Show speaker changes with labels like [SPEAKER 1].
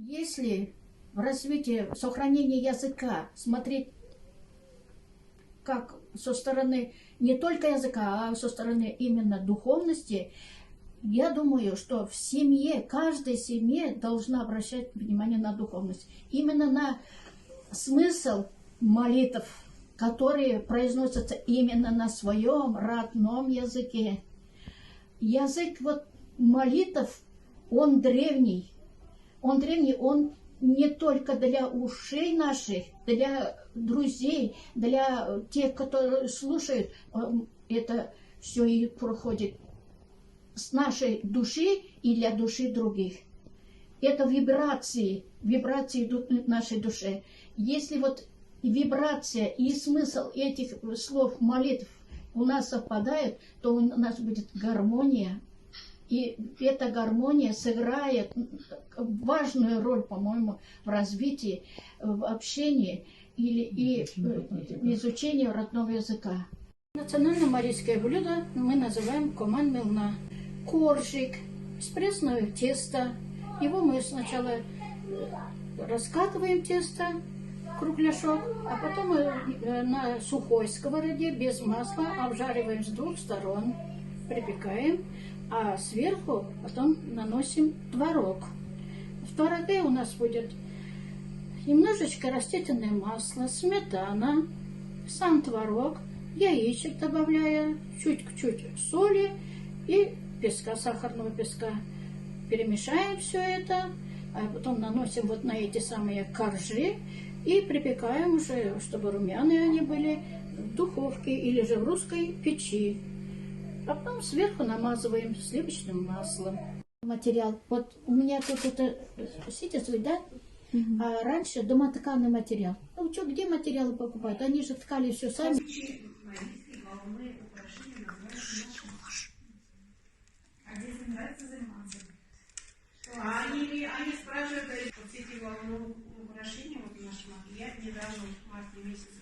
[SPEAKER 1] Если в развитии, сохранения языка смотреть как со стороны не только языка, а со стороны именно духовности, я думаю, что в семье, каждой семье должна обращать внимание на духовность. Именно на смысл молитв, которые произносятся именно на своем родном языке. Язык вот молитв, он древний. Он древний, он не только для ушей наших, для друзей, для тех, которые слушают, это все и проходит с нашей души и для души других. Это вибрации нашей души. Если вот вибрация и смысл этих слов, молитв у нас совпадает, то у нас будет гармония. И эта гармония сыграет важную роль, по-моему, в развитии, в общении и в изучении родного языка. Национальное марийское блюдо мы называем коман милна. Коржик с пресного теста. Его мы сначала раскатываем тесто, кругляшок, а потом на сухой сковороде без масла обжариваем с двух сторон, припекаем, а сверху потом наносим творог. В твороге у нас будет немножечко растительное масло, сметана, сам творог, яичек добавляя, чуть-чуть соли и песка, сахарного песка. Перемешаем все это, а потом наносим вот на эти самые коржи и припекаем уже, чтобы румяные они были, в духовке или же в русской печи. А потом сверху намазываем сливочным маслом. Материал. Вот у меня тут это ситец, да? А раньше домотканый материал. Ну что, где материалы покупают? Они же ткали все сами.
[SPEAKER 2] Они спрашивают, вот эти волны украшения, вот наш макияж, недавно в марте месяце